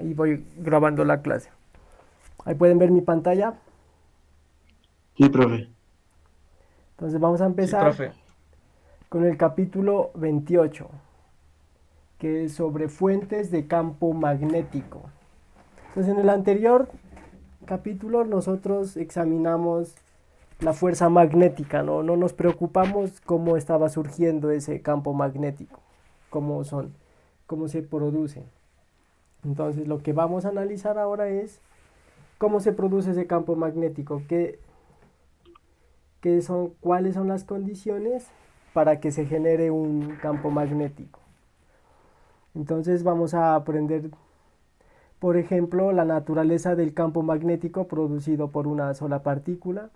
ahí voy grabando la clase. Ahí pueden ver mi pantalla. Sí, profe. Entonces vamos a Sí, empezar profe. con el capítulo 28, que es sobre fuentes de campo magnético. Entonces en el anterior capítulo nosotros examinamos la fuerza magnética, ¿no? No nos preocupamos cómo estaba surgiendo ese campo magnético, cómo son, cómo se produce. Entonces lo que vamos a analizar ahora es cómo se produce ese campo magnético, cuáles son las condiciones para que se genere un campo magnético. Entonces vamos a aprender, por ejemplo, la naturaleza del campo magnético producido por una sola partícula.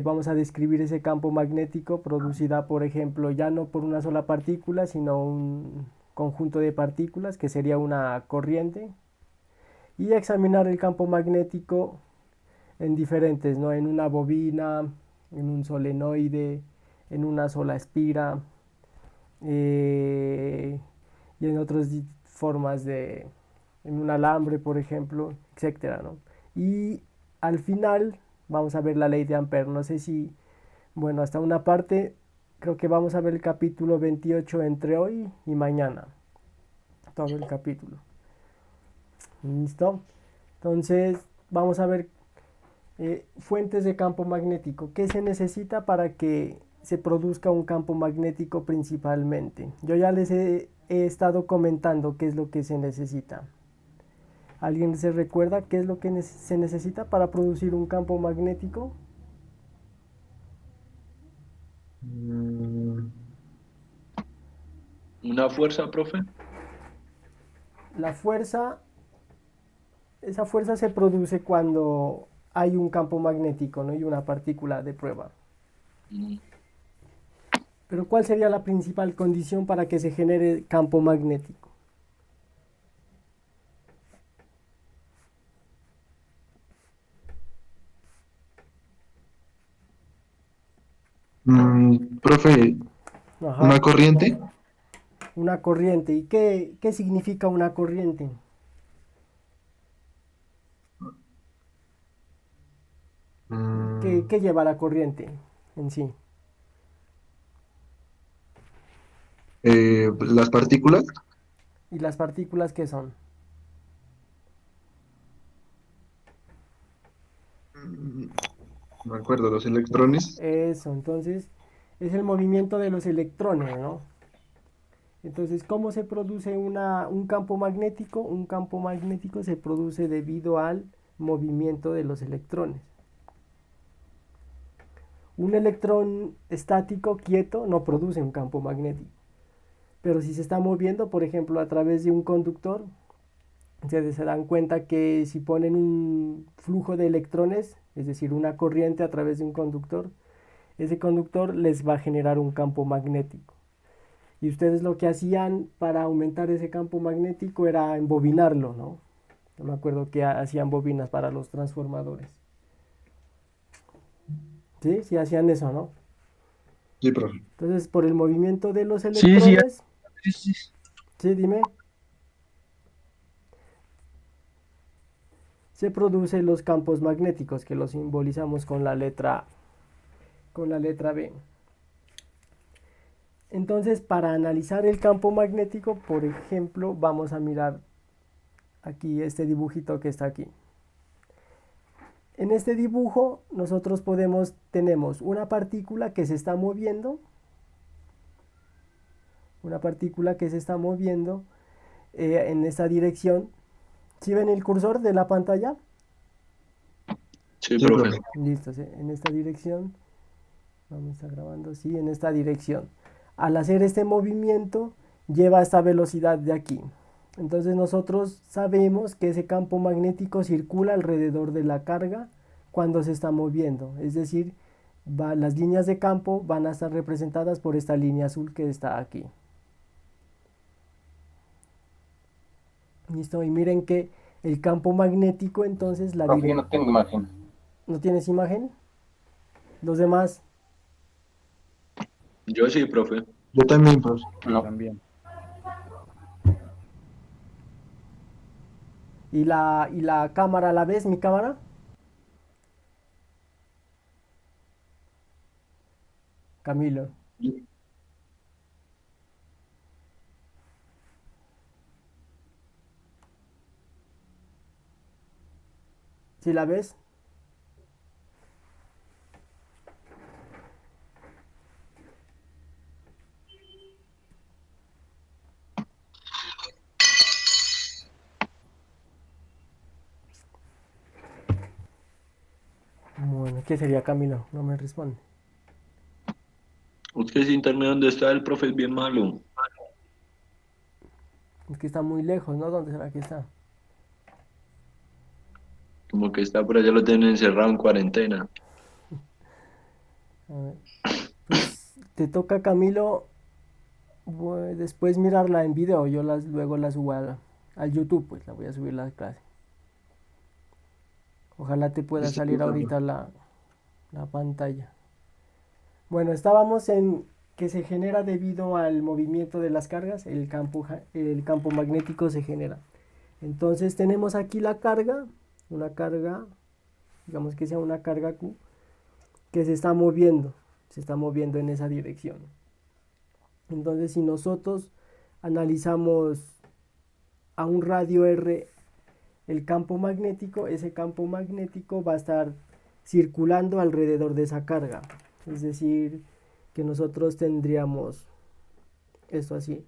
Vamos a describir ese campo magnético producida, por ejemplo, ya no por una sola partícula, sino un conjunto de partículas, que sería una corriente. Y examinar el campo magnético en diferentes, ¿no? En una bobina, en un solenoide, en una sola espira, eh, y en otras formas en un alambre, por ejemplo, etcétera, ¿no? Y al final vamos a ver la ley de Ampère. No sé si, bueno, hasta una parte, creo que vamos a ver el capítulo 28 entre hoy y mañana. Todo el capítulo. ¿Listo? Entonces, vamos a ver fuentes de campo magnético. ¿Qué se necesita para que se produzca un campo magnético principalmente? Yo ya he estado comentando qué es lo que se necesita. ¿Alguien se recuerda qué es lo que se necesita para producir un campo magnético? Mm, ¿Una fuerza, profe? La fuerza, esa fuerza se produce cuando hay un campo magnético, ¿no? Y una partícula de prueba. Mm, Pero ¿cuál sería la principal condición para que se genere campo magnético? Profe, Ajá, ¿una corriente? una corriente. ¿Y qué significa una corriente? Mm, ¿Qué lleva la corriente en sí? las partículas. ¿Y las partículas qué son? Mm, no me acuerdo, los electrones. Eso, entonces es el movimiento de los electrones, ¿no? Entonces, ¿cómo se produce un campo magnético? Un campo magnético se produce debido al movimiento de los electrones. Un electrón estático, quieto, no produce un campo magnético. Pero si se está moviendo, por ejemplo, a través de un conductor, se dan cuenta que si ponen un flujo de electrones, es decir, una corriente a través de un conductor, ese conductor les va a generar un campo magnético. Y ustedes lo que hacían para aumentar ese campo magnético era embobinarlo, ¿no? No me acuerdo que hacían bobinas para los transformadores. ¿Sí? Sí hacían eso, ¿no? Sí, profe. Entonces, por el movimiento de los sí, sí, electrones, sí, sí. sí, dime, se producen los campos magnéticos que los simbolizamos con la letra B. Entonces, para analizar el campo magnético, por ejemplo, vamos a mirar aquí este dibujito que está aquí. En este dibujo nosotros tenemos una partícula que se está moviendo, una partícula que se está moviendo en esta dirección. ¿Sí ven el cursor de la pantalla? Sí, Sí, profe. profe. Listo, sí, en esta dirección. Vamos a estar grabando, sí, en esta dirección. Al hacer este movimiento, lleva esta velocidad de aquí. Entonces nosotros sabemos que ese campo magnético circula alrededor de la carga cuando se está moviendo. Es decir, las líneas de campo van a estar representadas por esta línea azul que está aquí. Listo, y miren que el campo magnético, entonces la Profe, yo dirección... no tengo imagen. ¿No tienes imagen? Los demás, Yo sí, profe. Yo también, profe. No. También. ¿Y la cámara la ves, mi cámara? Camilo. ¿Sí la ves? Bueno, ¿qué sería Camilo? No me responde. Es que ese internet donde está el profe es bien malo. Es que está muy lejos, ¿no? ¿Dónde será que está? Como que está por allá, lo tienen encerrado en cuarentena. A ver. Pues te toca, Camilo, después mirarla en video. Yo luego la subo al YouTube, pues la voy a subir la clase. Ojalá te pueda Listo, salir profe. ahorita la pantalla. Bueno, estábamos en que se genera debido al movimiento de las cargas, el campo magnético se genera. Entonces tenemos aquí la carga, una carga, digamos que sea una carga Q, que se está moviendo en esa dirección. Entonces si nosotros analizamos a un radio R el campo magnético, ese campo magnético va a estar circulando alrededor de esa carga. Es decir, que nosotros tendríamos esto así.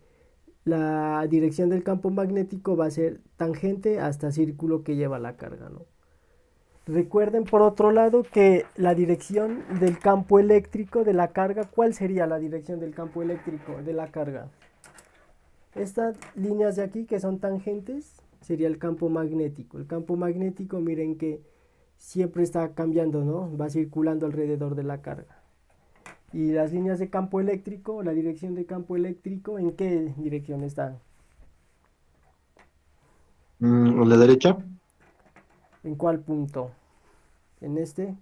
La dirección del campo magnético va a ser tangente hasta círculo que lleva la carga, ¿no? Recuerden por otro lado que la dirección del campo eléctrico de la carga, ¿cuál sería la dirección del campo eléctrico de la carga? Estas líneas de aquí que son tangentes sería el campo magnético. El campo magnético, miren que siempre está cambiando, ¿no? Va circulando alrededor de la carga. Y las líneas de campo eléctrico, la dirección de campo eléctrico, ¿en qué dirección están? ¿A la derecha? ¿En cuál punto? ¿En este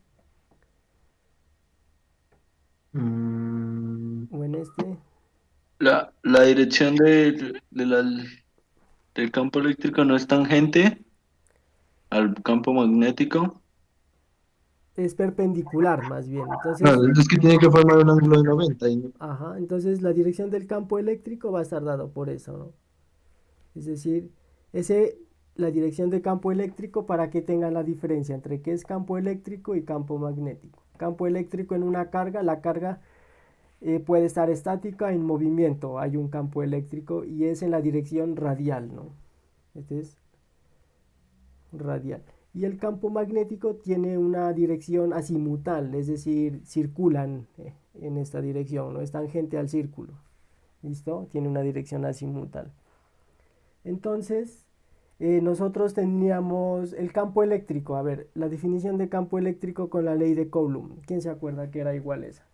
Mm, o en este? La dirección del campo eléctrico no es tangente al campo magnético. Es perpendicular más bien. no, Entonces, es que tiene que formar un ángulo de 90. ajá, entonces la dirección del campo eléctrico va a estar dado por eso, ¿no? Es decir, ese, la dirección de campo eléctrico para que tengan la diferencia entre qué es campo eléctrico y campo magnético. Campo eléctrico en una carga, la carga puede estar estática en movimiento, hay un campo eléctrico y es en la dirección radial, ¿no? Este es radial. Y el campo magnético tiene una dirección azimutal, es decir, circulan en esta dirección, no es tangente al círculo. ¿Listo? Tiene una dirección azimutal. Entonces, nosotros teníamos el campo eléctrico. A ver, la definición de campo eléctrico con la ley de Coulomb. ¿Quién se acuerda que era igual esa?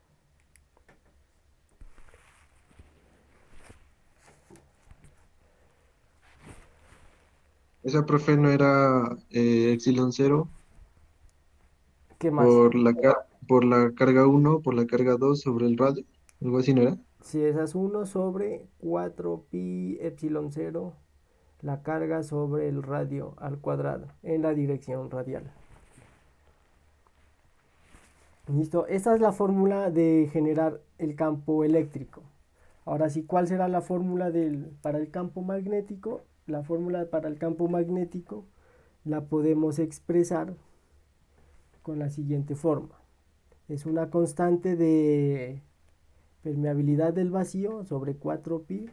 Esa, profe, no era epsilon cero ¿Qué más? por la carga uno por la carga 2 sobre el radio. Algo así, ¿no era? Si esa es 1 sobre 4 pi epsilon cero, la carga sobre el radio al cuadrado en la dirección radial. Listo, esta es la fórmula de generar el campo eléctrico. Ahora sí, ¿cuál será la fórmula para el campo magnético? La fórmula para el campo magnético la podemos expresar con la siguiente forma. Es una constante de permeabilidad del vacío sobre 4pi,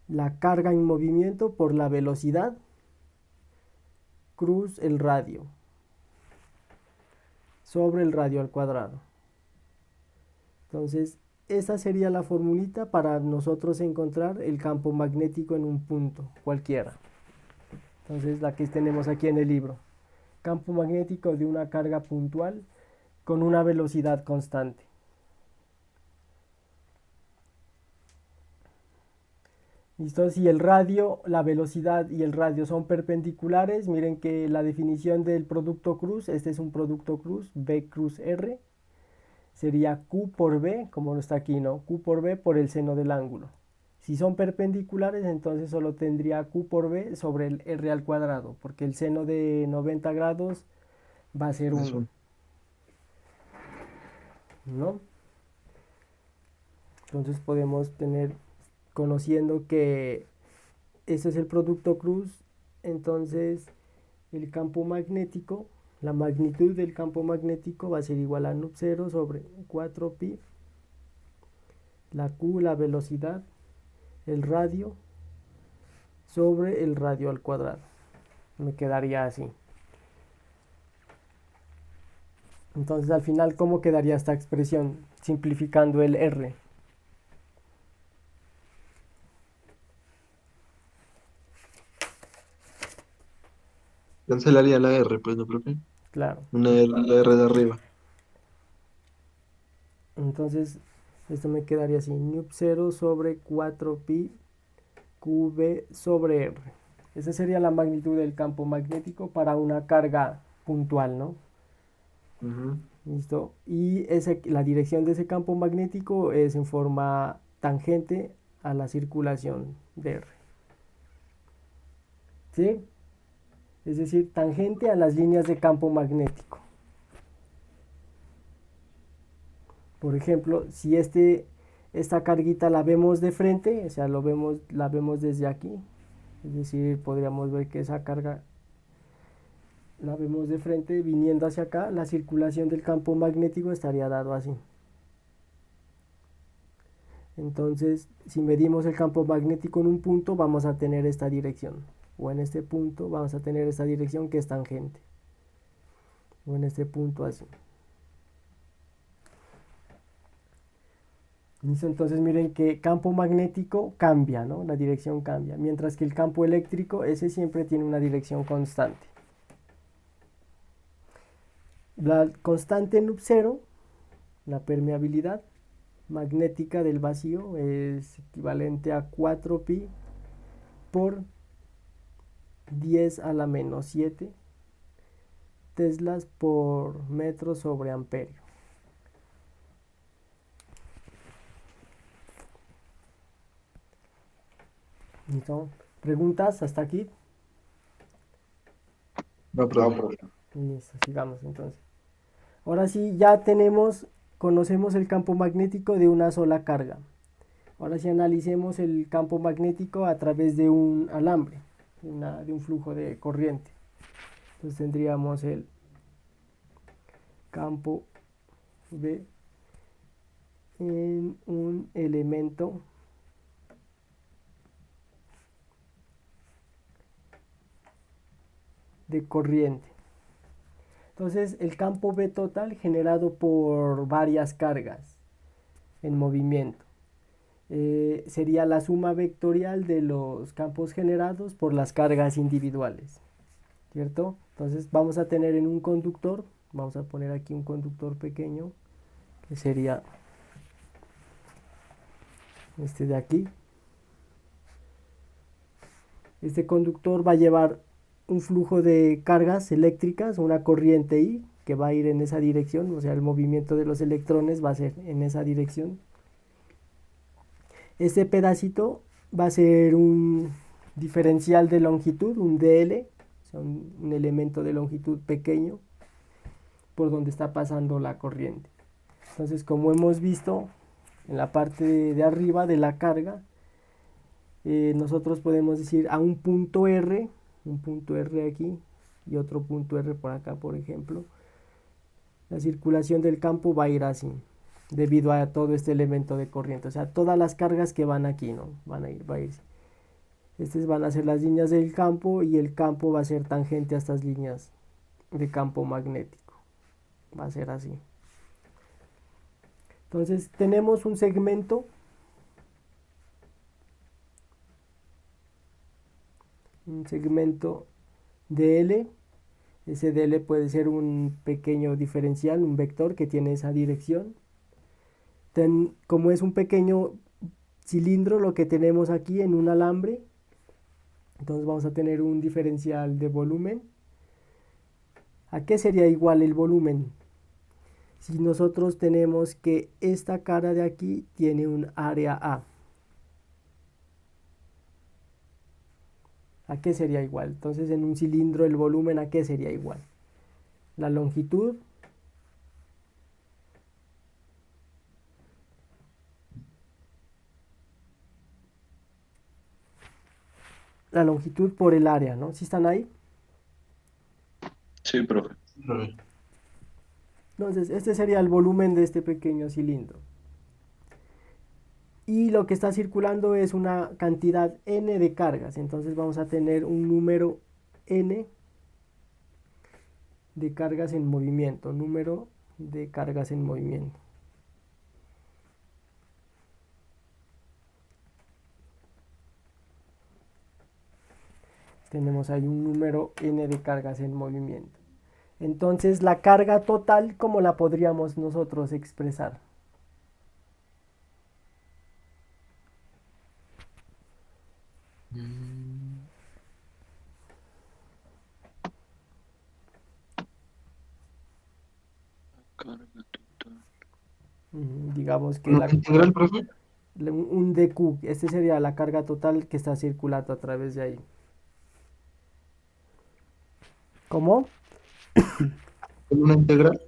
la carga en movimiento por la velocidad, cruz el radio, sobre el radio al cuadrado. Entonces, esa sería la formulita para nosotros encontrar el campo magnético en un punto cualquiera. Entonces, la que tenemos aquí en el libro. Campo magnético de una carga puntual con una velocidad constante. ¿Listo? Si el radio, la velocidad y el radio son perpendiculares, miren que la definición del producto cruz, este es un producto cruz, B cruz R, sería Q por B, como no está aquí, ¿no? Q por B por el seno del ángulo. Si son perpendiculares, entonces solo tendría Q por B sobre el R al cuadrado, porque el seno de 90 grados va a ser Es 1, un. ¿no? Entonces podemos tener, conociendo que este es el producto cruz, entonces el campo magnético, la magnitud del campo magnético va a ser igual a nu0 sobre 4pi, la Q, la velocidad, el radio, sobre el radio al cuadrado. Me quedaría así. Entonces al final, ¿cómo quedaría esta expresión? Simplificando el R. Cancelaría la R, pues, ¿no, profe? Claro. La R de arriba. Entonces esto me quedaría así. Nu0 sobre 4pi QV sobre R. Esa sería la magnitud del campo magnético para una carga puntual, ¿no? Ujú. ¿Listo? Y la dirección de ese campo magnético es en forma tangente a la circulación de R. ¿Sí? Es decir, tangente a las líneas de campo magnético. Por ejemplo, si esta carguita la vemos de frente, o sea, la vemos desde aquí, es decir, podríamos ver que esa carga la vemos de frente viniendo hacia acá, la circulación del campo magnético estaría dado así. Entonces, si medimos el campo magnético en un punto, vamos a tener esta dirección. O en este punto vamos a tener esta dirección que es tangente. O en este punto así. ¿Listo? Entonces miren que campo magnético cambia, ¿no? La dirección cambia. Mientras que el campo eléctrico, ese siempre tiene una dirección constante. La constante nu0, la permeabilidad magnética del vacío, es equivalente a 4pi por 10 a la menos 7 teslas por metro sobre amperio. ¿Listo? ¿Preguntas hasta aquí? No, profe. Listo, sigamos entonces. Ahora sí, conocemos el campo magnético de una sola carga. Ahora sí analicemos el campo magnético a través de un alambre, de un flujo de corriente. Entonces tendríamos el campo B en un elemento de corriente. Entonces el campo B total generado por varias cargas en movimiento. Sería la suma vectorial de los campos generados por las cargas individuales, ¿cierto? Entonces vamos a tener en un conductor, vamos a poner aquí un conductor pequeño, que sería este de aquí. Este conductor va a llevar un flujo de cargas eléctricas, una corriente I, que va a ir en esa dirección, o sea, el movimiento de los electrones va a ser en esa dirección. Este pedacito va a ser un diferencial de longitud, un dl, o sea, un elemento de longitud pequeño por donde está pasando la corriente. Entonces, como hemos visto en la parte de arriba de la carga, nosotros podemos decir a un punto R aquí y otro punto R por acá, por ejemplo, la circulación del campo va a ir así, debido a todo este elemento de corriente, o sea, todas las cargas que van aquí, ¿no? Va a ir. Estas van a ser las líneas del campo y el campo va a ser tangente a estas líneas de campo magnético. Va a ser así. Entonces tenemos un segmento dl. Ese dl puede ser un pequeño diferencial, un vector que tiene esa dirección. Como es un pequeño cilindro lo que tenemos aquí en un alambre, entonces vamos a tener un diferencial de volumen. ¿A qué sería igual el volumen? Si nosotros tenemos que esta cara de aquí tiene un área A. ¿A qué sería igual? Entonces en un cilindro el volumen ¿a qué sería igual? La longitud por el área, ¿no? ¿Sí están ahí? Sí, profe. Profe. Entonces este sería el volumen de este pequeño cilindro. Y lo que está circulando es una cantidad n de cargas. Entonces vamos a tener un número n de cargas en movimiento. Número de cargas en movimiento. Tenemos ahí un número n de cargas en movimiento. Entonces la carga total, ¿cómo la podríamos nosotros expresar? Mm, Carga total. Digamos que ¿Una integral, profe? un dq, este sería la carga total que está circulando a través de ahí. ¿Cómo? ¿Una integral?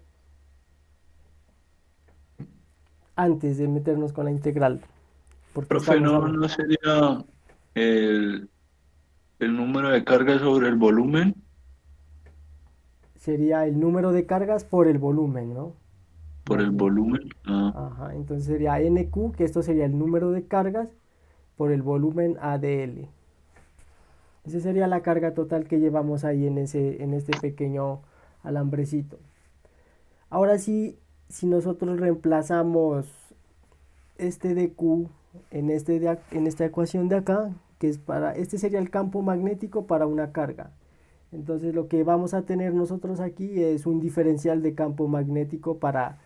Antes de meternos con la integral, porque Profe, estamos ¿no, hablando. no sería el, el número de carga sobre el volumen? Sería el número de cargas por el volumen, ¿no? Por Más el bien. volumen. Ah, Ajá, entonces sería NQ, que esto sería el número de cargas por el volumen ADL. Esa sería la carga total que llevamos ahí en este pequeño alambrecito. Ahora sí, si nosotros reemplazamos este dQ en esta ecuación de acá, que es este sería el campo magnético para una carga. Entonces lo que vamos a tener nosotros aquí es un diferencial de campo magnético para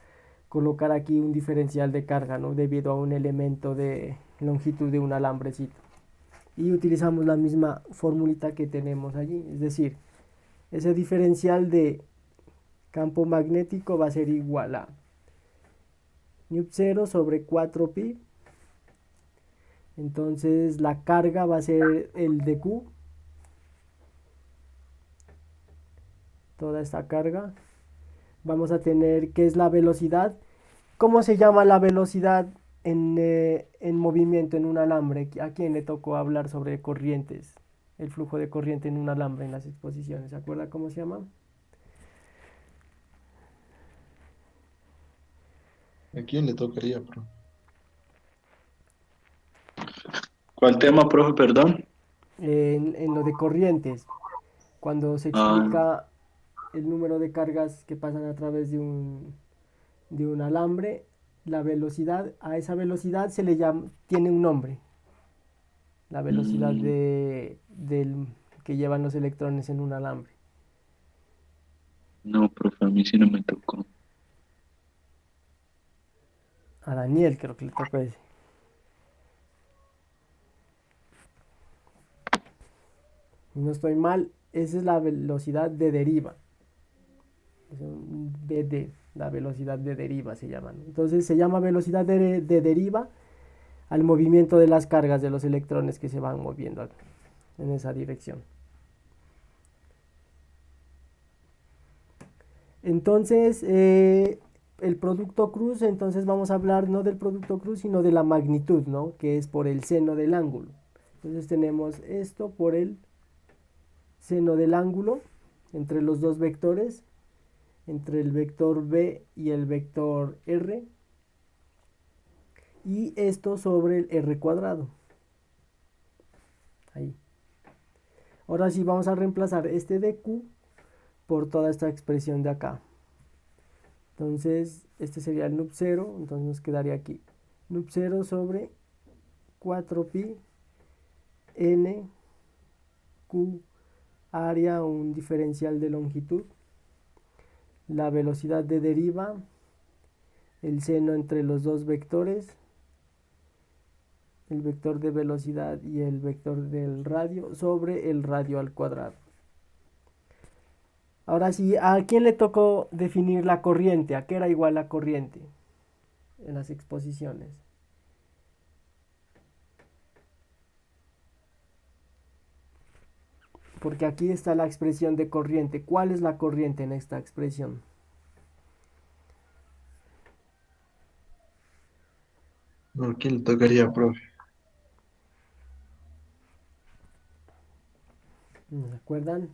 colocar aquí un diferencial de carga, ¿no? Debido a un elemento de longitud de un alambrecito. Y utilizamos la misma formulita que tenemos allí, es decir, ese diferencial de campo magnético va a ser igual a μ0 sobre 4pi. Entonces la carga va a ser el dq, toda esta carga. Vamos a tener qué es la velocidad. ¿Cómo se llama la velocidad en movimiento en un alambre? ¿A quién le tocó hablar sobre corrientes? El flujo de corriente en un alambre en las exposiciones. ¿Se acuerda cómo se llama? ¿A quién le tocaría, profe? ¿cuál tema, profe? Perdón. En lo de corrientes, cuando se Ah, explica el número de cargas que pasan a través de un alambre, la velocidad, a esa velocidad se le llama, tiene un nombre, la velocidad mm, que llevan los electrones en un alambre. no, profe, a mí sí no me tocó. A Daniel creo que le tocó ese. Si no estoy mal, esa es la velocidad de deriva. Es un DD, la velocidad de deriva se llama, ¿no? Entonces se llama velocidad de deriva al movimiento de las cargas de los electrones que se van moviendo en esa dirección. Entonces, el producto cruz, entonces vamos a hablar no del producto cruz, sino de la magnitud, ¿no? Que es por el seno del ángulo. Entonces tenemos esto por el seno del ángulo entre los dos vectores, entre el vector b y el vector r, y esto sobre el r cuadrado. Ahí. Ahora sí vamos a reemplazar este dq por toda esta expresión de acá. Entonces, este sería el nub0, entonces nos quedaría aquí. Nub0 sobre 4pi n q área, un diferencial de longitud, la velocidad de deriva, el seno entre los dos vectores, el vector de velocidad y el vector del radio sobre el radio al cuadrado. Ahora sí, ¿a quién le tocó definir la corriente? ¿A qué era igual la corriente en las exposiciones? Porque aquí está la expresión de corriente. ¿Cuál es la corriente en esta expresión? ¿A quién le tocaría, profe? ¿Se acuerdan?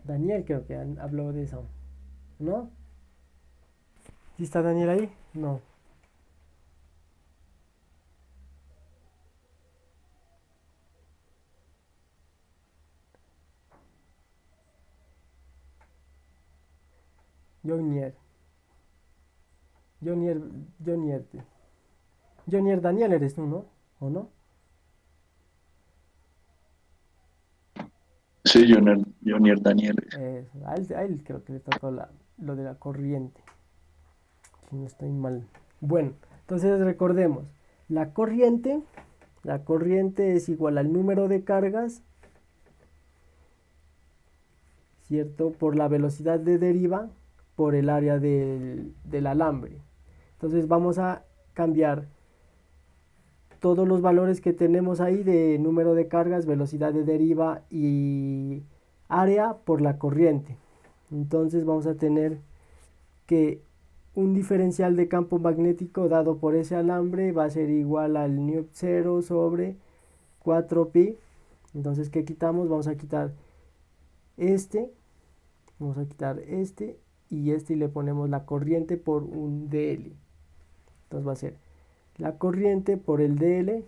Daniel creo que habló de eso, ¿no? ¿Sí está Daniel ahí? No. Jonier. Jonier. Jonier. Jonier Daniel eres tú, ¿no? ¿O no? Sí, Jonier Daniel. A él creo que le tocó lo de la corriente. Si no estoy mal. Bueno, entonces recordemos. La corriente es igual al número de cargas, ¿cierto? Por la velocidad de deriva por el área del alambre. Entonces vamos a cambiar todos los valores que tenemos ahí de número de cargas, velocidad de deriva y área por la corriente. Entonces vamos a tener que un diferencial de campo magnético dado por ese alambre va a ser igual al μ0 sobre 4pi. Entonces, ¿qué quitamos? Vamos a quitar este y este y le ponemos la corriente por un dl. Entonces va a ser la corriente por el dl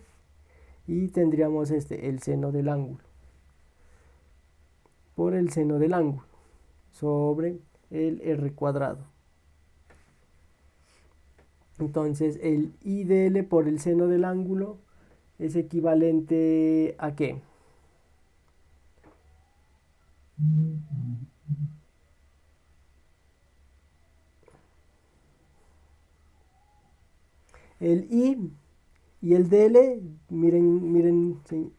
y tendríamos el seno del ángulo por el seno del ángulo sobre el r cuadrado. Entonces el IDL por el seno del ángulo es equivalente a ¿qué? El I y el DL, miren sí,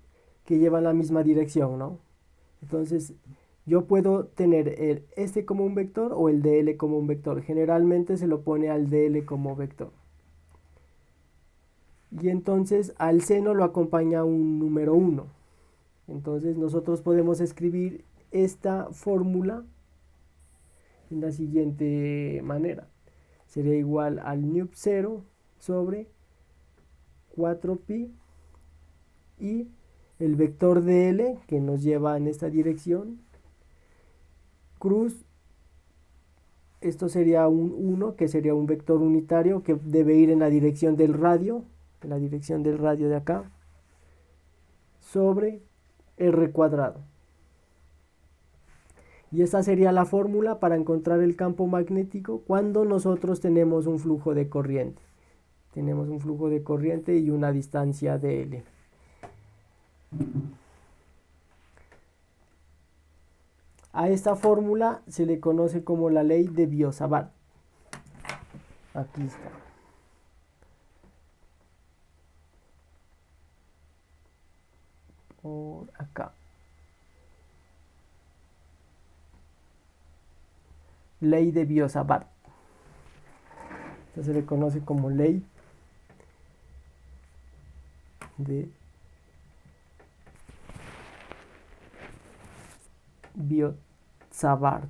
que llevan la misma dirección, ¿no? Entonces yo puedo tener este como un vector o el DL como un vector. Generalmente se lo pone al DL como vector. Y entonces al seno lo acompaña un número 1. Entonces nosotros podemos escribir esta fórmula en la siguiente manera. Sería igual al μ0 sobre 4pi y el vector dl que nos lleva en esta dirección cruz, esto sería un 1 que sería un vector unitario que debe ir en la dirección del radio, de acá, sobre r cuadrado. Y esta sería la fórmula para encontrar el campo magnético cuando nosotros tenemos un flujo de corriente. Tenemos un flujo de corriente y una distancia dl. A esta fórmula se le conoce como la ley de Biot-Savart. Aquí está. Por acá. Ley de Biot-Savart. Esta se le conoce como ley de Biot-Savart.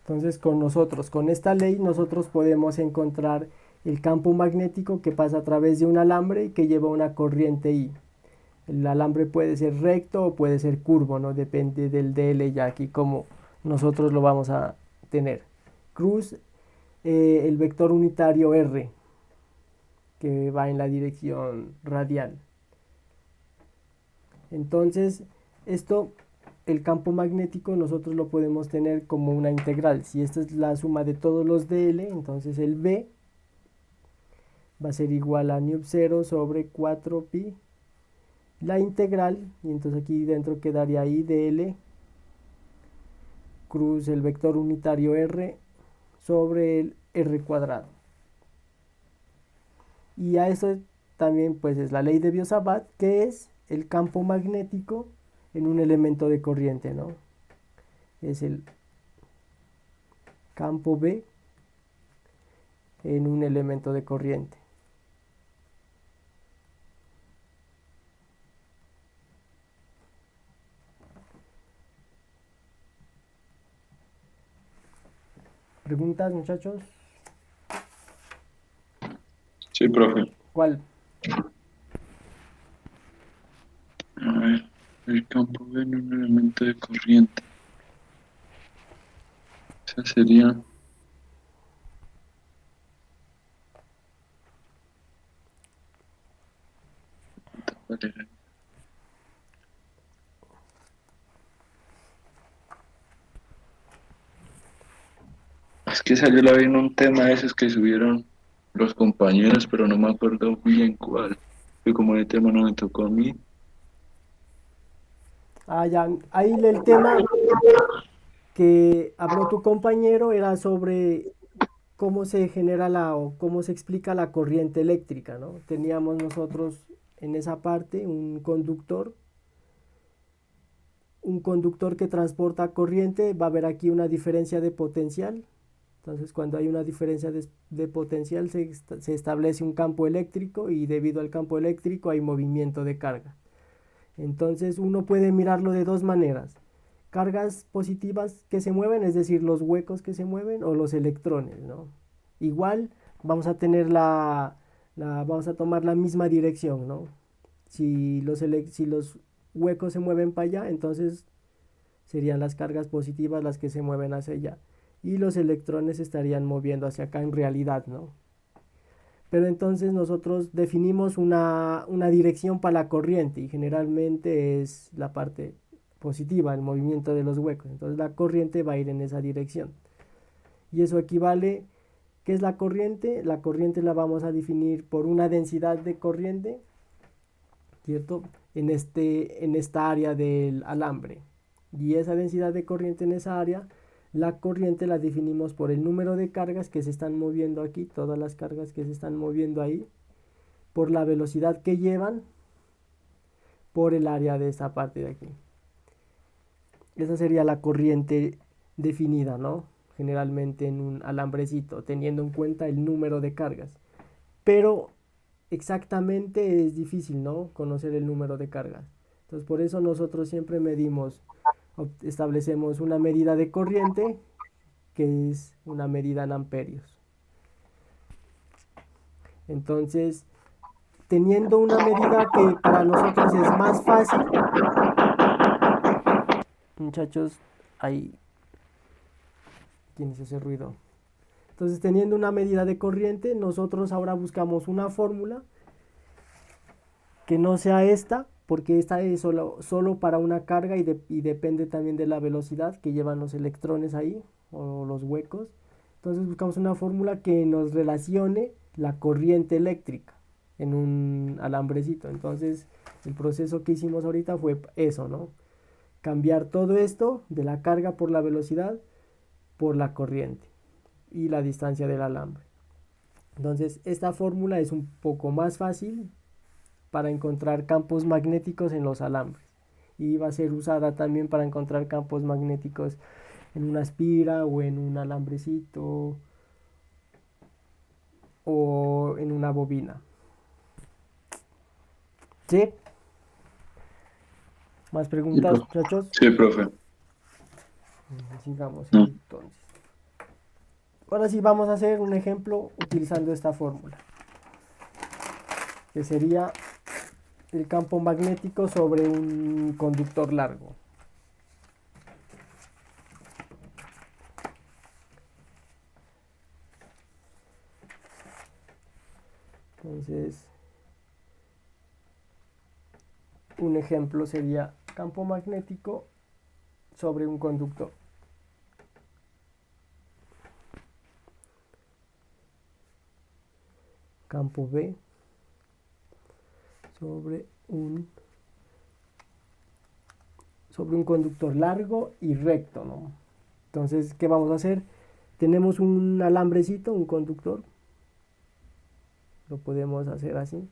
Entonces con esta ley nosotros podemos encontrar el campo magnético que pasa a través de un alambre y que lleva una corriente I. El alambre puede ser recto o puede ser curvo, ¿no? Depende del DL ya aquí como nosotros lo vamos a tener. Cruz, el vector unitario R, que va en la dirección radial. Entonces, el campo magnético nosotros lo podemos tener como una integral. Si esta es la suma de todos los dl, entonces el B va a ser igual a μ0 sobre 4pi, la integral, y entonces aquí dentro quedaría I dl cruz el vector unitario R sobre el R cuadrado. Y a eso también pues es la ley de Biot-Savart, que es el campo magnético en un elemento de corriente, ¿no? Es el campo B en un elemento de corriente. ¿Preguntas, muchachos? Sí, profe. ¿Cuál? A ver, el campo B en un elemento de corriente. Esa sería. ¿Cuál era? Es que esa yo la vi en un tema de esos que subieron los compañeros, pero no me acuerdo bien cuál. Que como el tema no me tocó a mí. Ah, ya. Ahí el tema que habló tu compañero era sobre cómo se genera o cómo se explica la corriente eléctrica, ¿no? Teníamos nosotros en esa parte un conductor que transporta corriente, va a haber aquí una diferencia de potencial. Entonces, cuando hay una diferencia de potencial, se establece un campo eléctrico y debido al campo eléctrico hay movimiento de carga. Entonces, uno puede mirarlo de dos maneras. Cargas positivas que se mueven, es decir, los huecos que se mueven o los electrones, ¿no? Igual vamos a tener vamos a tomar la misma dirección, ¿no? Si los huecos se mueven para allá, entonces serían las cargas positivas las que se mueven hacia allá. Y los electrones se estarían moviendo hacia acá en realidad, ¿no? Pero entonces nosotros definimos una dirección para la corriente y generalmente es la parte positiva, el movimiento de los huecos. Entonces la corriente va a ir en esa dirección. Y eso equivale, ¿qué es la corriente? La corriente la vamos a definir por una densidad de corriente, ¿cierto? En esta área del alambre. Y esa densidad de corriente en esa área, la corriente la definimos por el número de cargas que se están moviendo aquí, todas las cargas que se están moviendo ahí, por la velocidad que llevan, por el área de esa parte de aquí. Esa sería la corriente definida, ¿no? Generalmente en un alambrecito, teniendo en cuenta el número de cargas. Pero exactamente es difícil, ¿no? Conocer el número de cargas. Entonces, por eso nosotros siempre establecemos una medida de corriente, que es una medida en amperios. Entonces, teniendo una medida que para nosotros es más fácil, muchachos, ahí, ¿quién hizo ese ruido? Entonces, teniendo una medida de corriente, nosotros ahora buscamos una fórmula que no sea esta, porque esta es solo para una carga y depende también de la velocidad que llevan los electrones ahí, o los huecos. Entonces buscamos una fórmula que nos relacione la corriente eléctrica en un alambrecito. Entonces el proceso que hicimos ahorita fue eso, ¿no? Cambiar todo esto de la carga por la velocidad por la corriente y la distancia del alambre. Entonces esta fórmula es un poco más fácil para encontrar campos magnéticos en los alambres y va a ser usada también para encontrar campos magnéticos en una espira o en un alambrecito o en una bobina. ¿Sí? ¿Más Sí, preguntas, profe. muchachos? Sí, profe. Sigamos No. entonces. Ahora sí vamos a hacer un ejemplo utilizando esta fórmula, que sería el campo magnético sobre un conductor largo. Entonces, un ejemplo sería campo magnético sobre un conductor. Campo B sobre un conductor largo y recto, ¿no? Entonces, ¿qué vamos a hacer? Tenemos un alambrecito, un conductor. Lo podemos hacer así.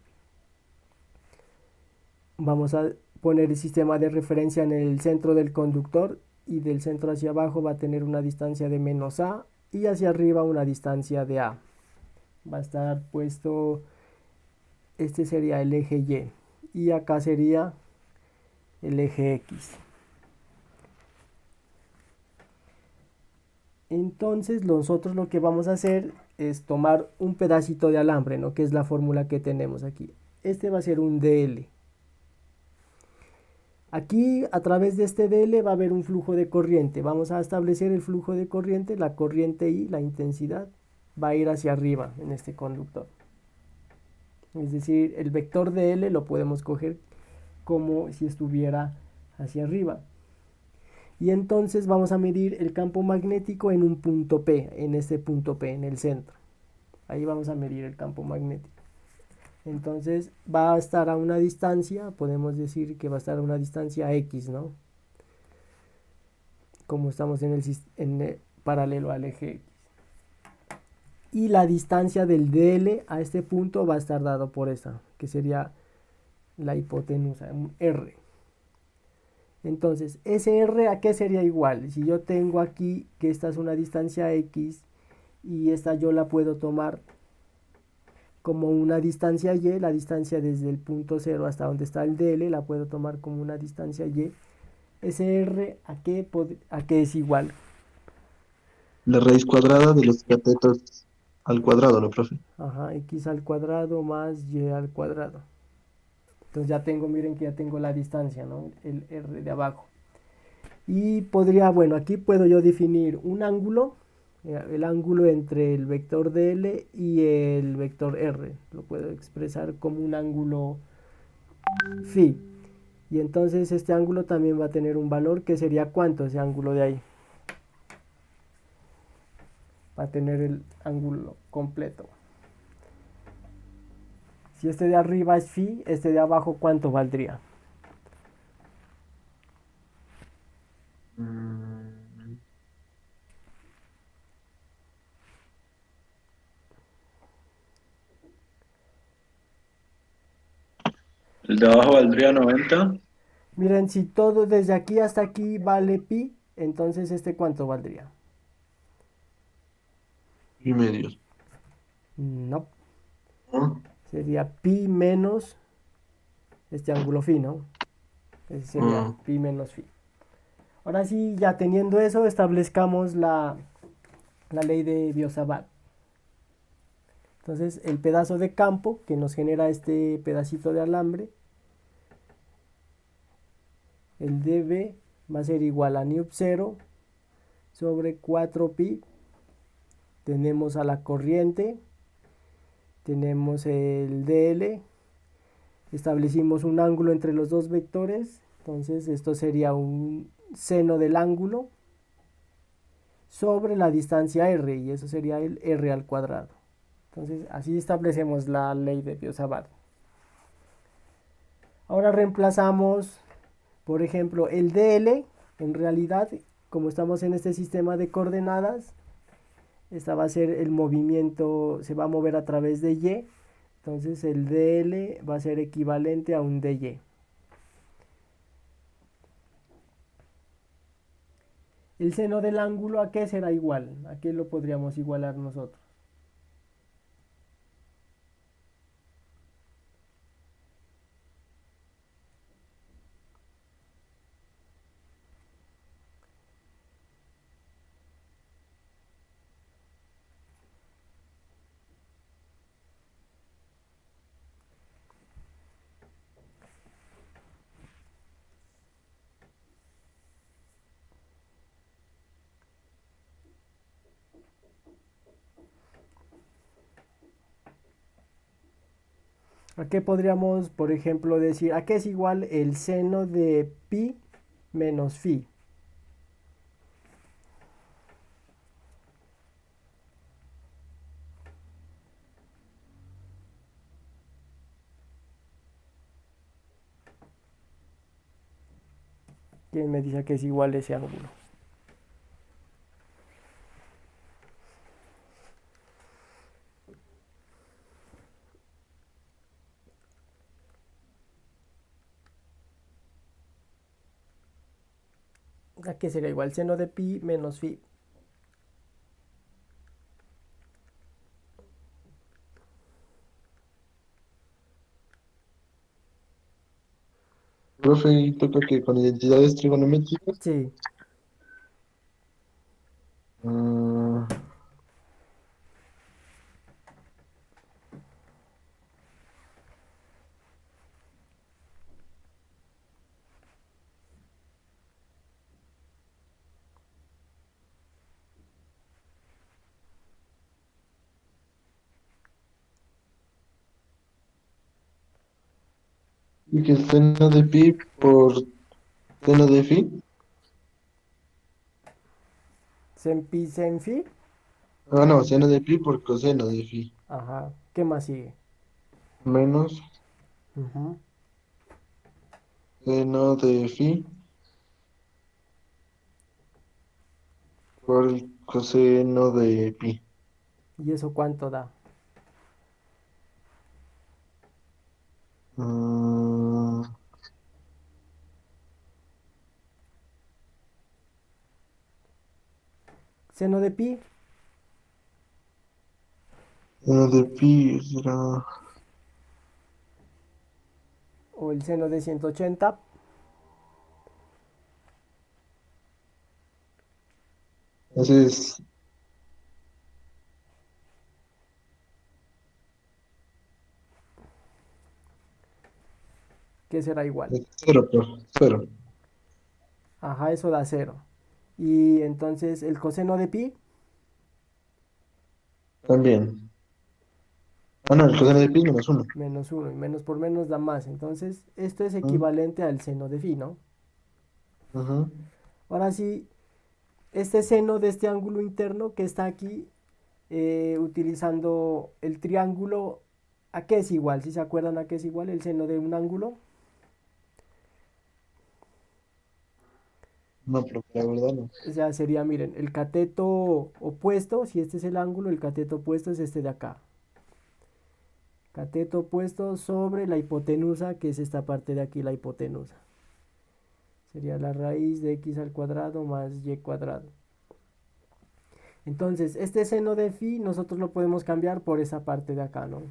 Vamos a poner el sistema de referencia en el centro del conductor y del centro hacia abajo va a tener una distancia de menos A y hacia arriba una distancia de A. Va a estar puesto, este sería el eje Y y acá sería el eje X. Entonces nosotros lo que vamos a hacer es tomar un pedacito de alambre, ¿no? Que es la fórmula que tenemos aquí. Este va a ser un DL. Aquí a través de este DL va a haber un flujo de corriente. Vamos a establecer el flujo de corriente, la corriente I, la intensidad, va a ir hacia arriba en este conductor. Es decir, el vector DL lo podemos coger como si estuviera hacia arriba. Y entonces vamos a medir el campo magnético en un punto P, en este punto P, en el centro. Ahí vamos a medir el campo magnético. Entonces va a estar a una distancia, podemos decir que va a estar a una distancia X, ¿no? Como estamos en el paralelo al eje X. Y la distancia del DL a este punto va a estar dado por esta, que sería la hipotenusa, un R. Entonces, ese R a qué sería igual. Si yo tengo aquí que esta es una distancia X y esta yo la puedo tomar como una distancia Y, la distancia desde el punto 0 hasta donde está el DL la puedo tomar como una distancia Y. Ese R a qué es igual. La raíz cuadrada de los catetos al cuadrado, ¿no, profe? Ajá, X al cuadrado más Y al cuadrado. Entonces ya tengo, miren que ya tengo la distancia, ¿no? El R de abajo. Y podría, bueno, aquí puedo yo definir un ángulo, el ángulo entre el vector DL y el vector R. Lo puedo expresar como un ángulo phi. Y entonces este ángulo también va a tener un valor que sería ¿cuánto ese ángulo de ahí? Va a tener el ángulo completo. Si este de arriba es phi, este de abajo ¿cuánto valdría? Mm, El de abajo valdría 90. Miren, si todo desde aquí hasta aquí vale pi, entonces este ¿cuánto valdría? y medios. No, ¿No? sería pi menos este ángulo phi, ¿no? Ese sería Ah, pi menos phi. Ahora sí, ya teniendo eso, establezcamos la ley de Biot-Savart. Entonces, el pedazo de campo que nos genera este pedacito de alambre, el dB va a ser igual a nu0 sobre 4pi. Tenemos a la corriente, tenemos el dl, establecimos un ángulo entre los dos vectores, entonces esto sería un seno del ángulo sobre la distancia r, y eso sería el r al cuadrado. Entonces así establecemos la ley de Biot-Savart. Ahora reemplazamos, por ejemplo, el dl, en realidad, como estamos en este sistema de coordenadas, esta va a ser el movimiento, se va a mover a través de y, entonces el dl va a ser equivalente a un dy. El seno del ángulo, ¿a qué será igual? ¿A qué lo podríamos igualar nosotros? ¿A qué podríamos, por ejemplo, decir? ¿A qué es igual el seno de pi menos phi? ¿Quién me dice que es igual ese ángulo? ¿A qué sería igual? Seno de pi menos phi. Profe, y toca que con identidades trigonométricas. Sí, Ah, y que seno de pi por seno de phi. Senpi, Senfi. Ah, no, seno de pi por coseno de phi. Ajá. ¿Qué más sigue? Menos Ujú. seno de phi por el coseno de pi. ¿Y eso cuánto da? Ah, Seno de pi seno de pi será. o el seno de 180. Entonces, Que será igual. es cero, por cero. Ajá, eso da cero. Y entonces el coseno de pi, También. Ah, no, el coseno de pi es menos uno. menos uno. Y menos por menos da más. Entonces esto es Ah, equivalente al seno de phi, ¿no? ajá. Ahora sí, este seno de este ángulo interno que está aquí, utilizando el triángulo, ¿a qué es igual? ¿Si se acuerdan a qué es igual el seno de un ángulo? No, pero la verdad no. O sea, sería, miren, el cateto opuesto, si este es el ángulo, el cateto opuesto es este de acá. Cateto opuesto sobre la hipotenusa, que es esta parte de aquí, la hipotenusa. Sería la raíz de x al cuadrado más y cuadrado. Entonces, este seno de phi nosotros lo podemos cambiar por esa parte de acá, ¿no?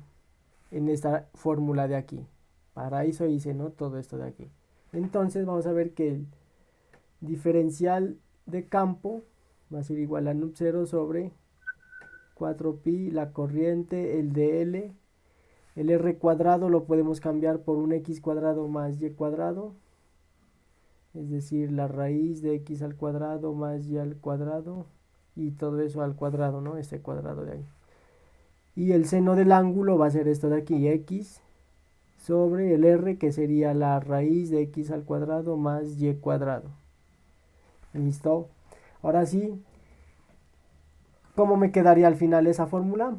En esta fórmula de aquí. Para eso hice, ¿no? Todo esto de aquí. Entonces, vamos a ver que el diferencial de campo va a ser igual a nu0 sobre 4pi, la corriente, el de L. El r cuadrado lo podemos cambiar por un x cuadrado más y cuadrado, es decir, la raíz de x al cuadrado más y al cuadrado, y todo eso al cuadrado, ¿no? Este cuadrado de ahí. Y el seno del ángulo va a ser esto de aquí, x sobre el r, que sería la raíz de x al cuadrado más y cuadrado. ¿Listo? Ahora sí, ¿cómo me quedaría al final esa fórmula?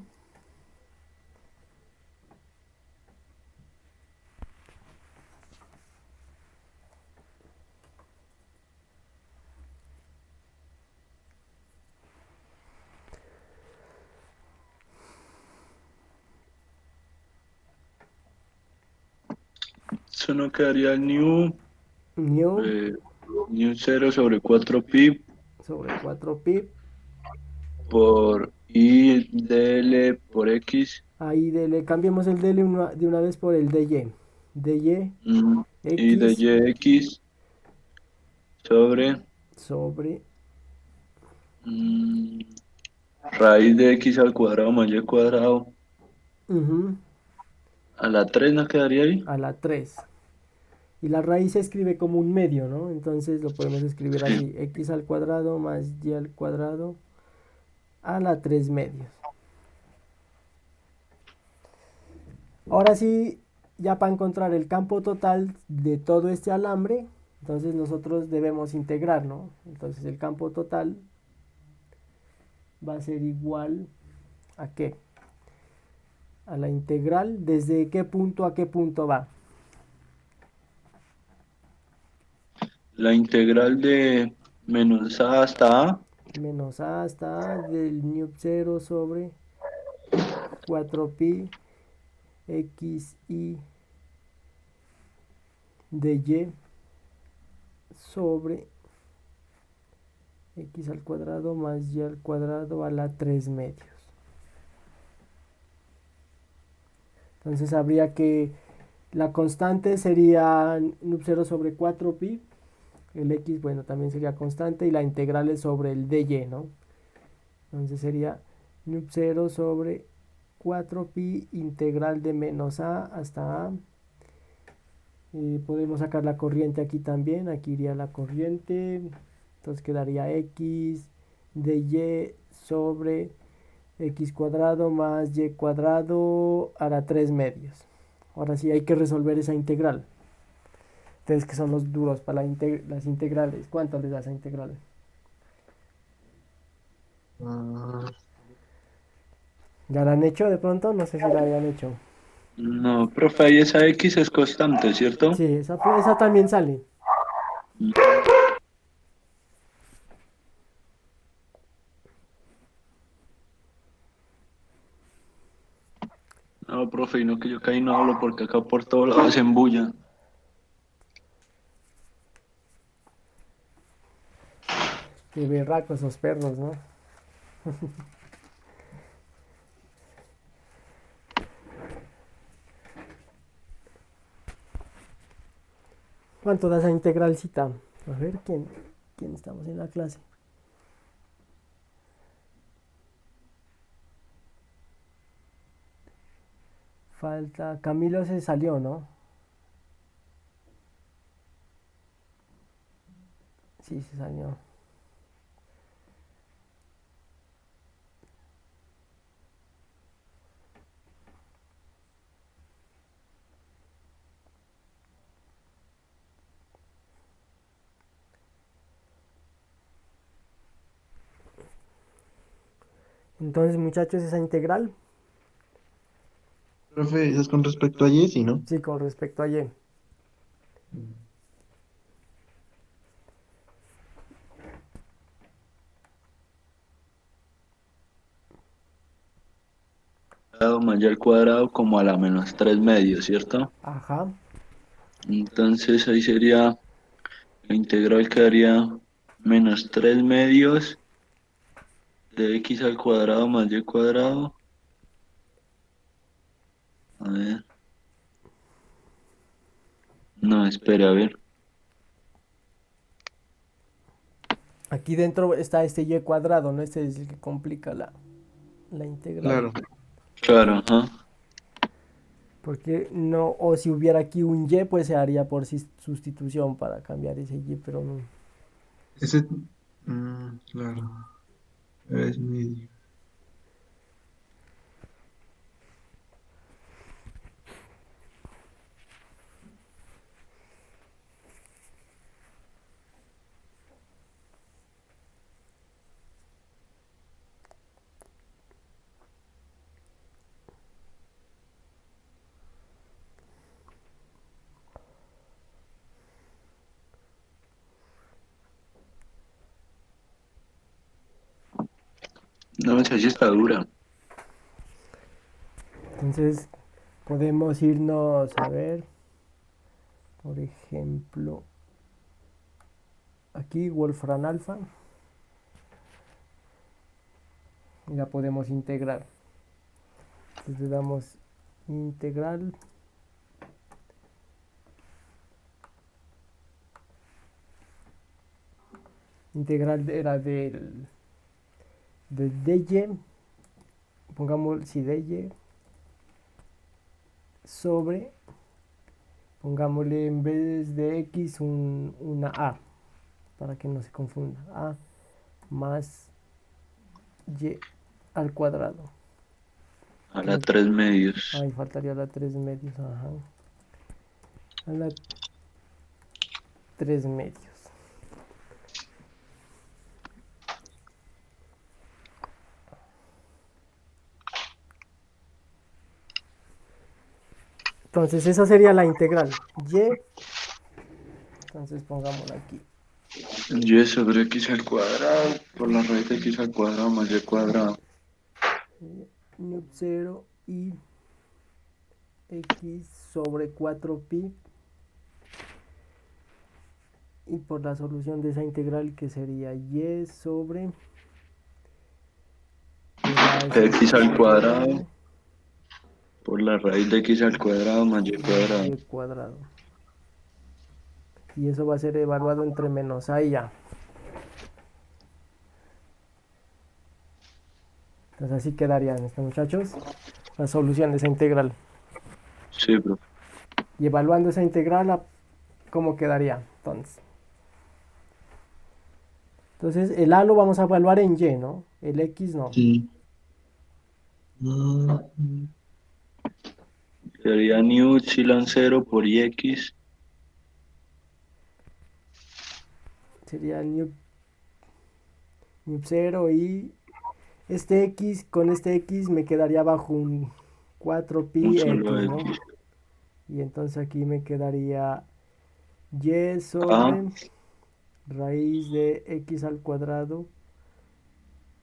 Eso no quedaría el Mu eh, new 0 sobre 4pi sobre 4pi. por I dl por X, Ahí le cambiemos el dl de una vez por el dy. dy I de x YX sobre sobre mm, raíz de X al cuadrado más Y cuadrado. ujú, A la 3 no quedaría ahí. a la 3. Y la raíz se escribe como un medio, ¿no? Entonces lo podemos escribir Sí. así, x al cuadrado más y al cuadrado a la 3 medios. Ahora sí, ya para encontrar el campo total de todo este alambre, entonces nosotros debemos integrar, ¿no? Entonces el campo total va a ser igual a qué? A la integral, ¿desde qué punto a qué punto va? La integral de menos A hasta A. Menos a hasta a del nu0 sobre 4pi x y de y sobre x al cuadrado más y al cuadrado a la 3 medios. Entonces habría que La constante sería nup 0 sobre 4pi. El x, bueno, también sería constante. Y la integral es sobre el dy, ¿no? Entonces sería nup 0 sobre 4pi integral de menos a hasta a. Podemos sacar la corriente aquí también. Aquí iría la corriente. Entonces quedaría x dy sobre x cuadrado más y cuadrado a la 3 medios. Ahora sí hay que resolver esa integral. Entonces, que son los duros para las integrales. ¿Cuánto les da esa integral? Ah, ¿Ya la han hecho de pronto? No sé si la hayan hecho. No, profe, ahí esa X es constante, ¿cierto? Sí, esa también sale. No, profe, y no que yo caí no hablo porque acá por todos lados se embulla. Qué berracos esos perros, ¿no? ¿Cuánto da esa integralcita? A ver, ¿quién estamos en la clase? Falta. Camilo se salió, ¿no? Sí, se salió. Entonces, muchachos, esa integral. profe, eso es con respecto a Jessy, ¿no? Sí, con respecto a y. Cuadrado más y al cuadrado como a la menos 3 medios, ¿cierto? Ajá. Entonces ahí sería, la integral quedaría menos 3 medios de X al cuadrado más Y cuadrado. A ver. No, espera, a ver. Aquí dentro está este y cuadrado, ¿no? Este es el que complica la integral. Claro. Claro, ajá. Porque no, o si hubiera aquí un y, pues se haría por sustitución para cambiar ese y, pero no. Ese, claro. Es medio. No, esa sí está dura. Entonces podemos irnos a ver, por ejemplo, aquí Wolfram alfa, y la podemos integrar. Entonces le damos integral. Integral era del dy, pongamos si dy sobre, pongámosle en vez de x una a, para que no se confunda, a más y al cuadrado. A la 3 medios. Ahí faltaría la 3 medios, ajá. A la 3 medios. Entonces esa sería la integral. Y, entonces pongámosla aquí. Y sobre X al cuadrado por la raíz de X al cuadrado más Y cuadrado. Nup 0 y x sobre 4pi. Y por la solución de esa integral que sería y sobre X al cuadrado por la raíz de x al cuadrado más y más cuadrado. y cuadrado. Y eso va a ser evaluado entre menos a y a. Entonces así quedarían estos muchachos la solución de esa integral. Sí, profe. Y evaluando esa integral, ¿cómo quedaría? Entonces el a lo vamos a evaluar en y, ¿no? El x no. Sí. Mm, Sería nu epsilon 0 por ix. Sería nu 0 y este x con este x me quedaría bajo un Un 4pi solo x, ¿no? x. Y entonces aquí me quedaría y sobre A. raíz de x al cuadrado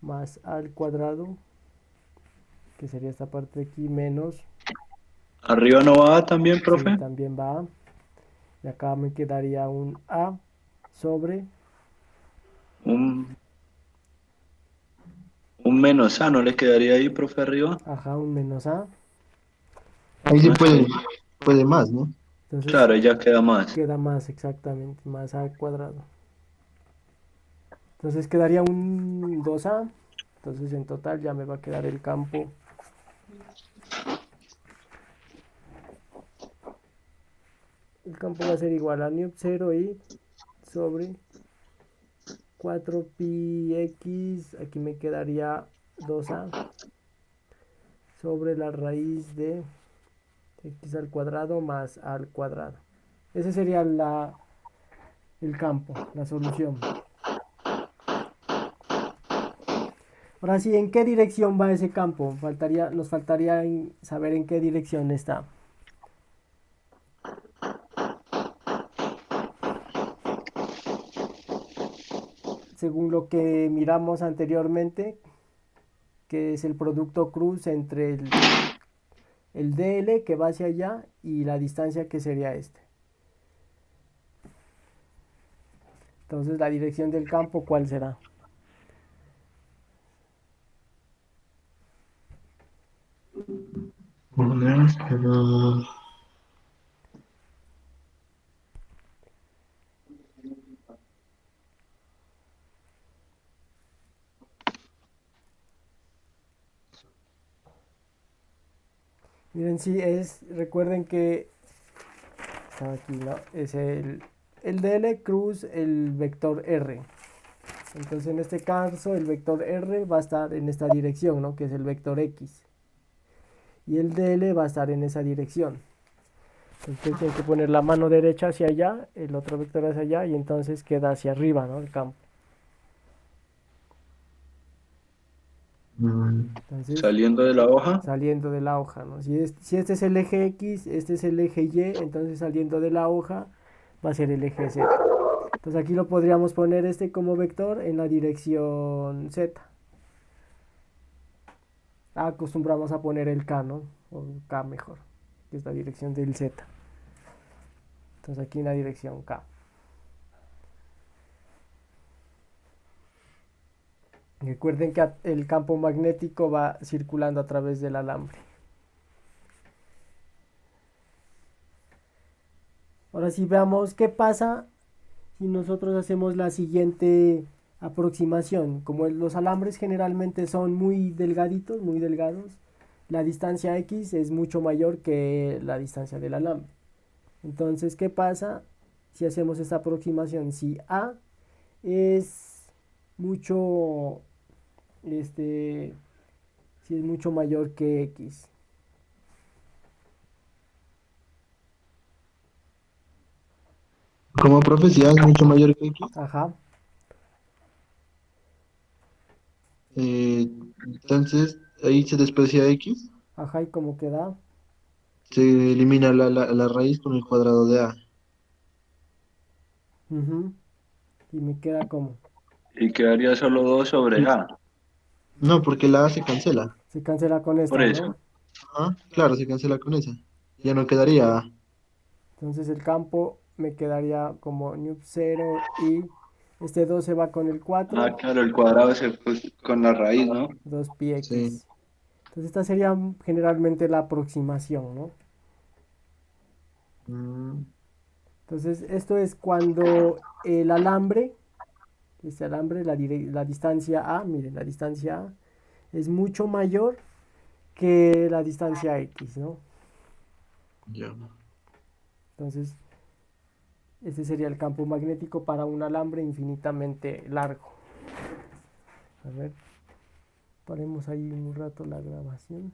más a al cuadrado, que sería esta parte de aquí, menos, Arriba no va A también, sí, profe. también va a. Y acá me quedaría un a sobre, Un, un menos A, ¿no le quedaría ahí, profe, arriba? ajá, un menos a. ahí sí No sé. puede más, ¿no? Entonces Claro, ahí ya queda más. queda más exactamente, más a al cuadrado. Entonces quedaría un 2a. Entonces en total ya me va a quedar el campo. El campo va a ser igual a nu 0 y sobre 4pi x. Aquí me quedaría 2a sobre la raíz de x al cuadrado más a al cuadrado. Ese sería el campo, la solución. Ahora sí, ¿en qué dirección va ese campo? Nos faltaría saber en qué dirección está. Según lo que miramos anteriormente, que es el producto cruz entre el DL que va hacia allá y la distancia que sería este. Entonces, la dirección del campo, ¿cuál será? Poner, pero- Miren, sí, recuerden que estaba aquí, ¿no? Es el DL cruz el vector R. Entonces, en este caso, el vector R va a estar en esta dirección, ¿no? Que es el vector X. Y el DL va a estar en esa dirección. Entonces, tienen que poner la mano derecha hacia allá, el otro vector hacia allá, y entonces queda hacia arriba, ¿no? El campo. mm, Entonces, Saliendo de la hoja. saliendo de la hoja, ¿no? Si este es el eje X, este es el eje Y, entonces saliendo de la hoja va a ser el eje Z. Entonces aquí lo podríamos poner este como vector en la dirección Z. Acostumbramos a poner el K, ¿no? O K mejor, que es la dirección del Z. Entonces aquí en la dirección K. Recuerden que el campo magnético va circulando a través del alambre. Ahora sí veamos qué pasa si nosotros hacemos la siguiente aproximación. Como los alambres generalmente son muy delgaditos, muy delgados, la distancia X es mucho mayor que la distancia del alambre. Entonces, ¿qué pasa si hacemos esta aproximación? Si A es mucho, este, si es mucho mayor que X. como profecía es mucho mayor que X, Ajá, entonces ahí se desprecia X, ajá, y como queda, se elimina la raíz con el cuadrado de A. ujú, y me queda como, Y quedaría solo 2 sobre A. No, porque la A se cancela. se cancela con Por esta, ¿no? eso. Ah, claro, se cancela con esa. Ya no quedaría A. Entonces el campo me quedaría como nu 0 y este 2 se va con el Ah, 4, claro, el cuadrado con la raíz, ¿no? 2 pi Sí. x. Entonces esta sería generalmente la aproximación, ¿no? Mm, Entonces esto es cuando el alambre, este alambre, la distancia A, miren, la distancia A es mucho mayor que la distancia X, ¿no? ya. Entonces, este sería el campo magnético para un alambre infinitamente largo. A ver, paremos ahí un rato la grabación.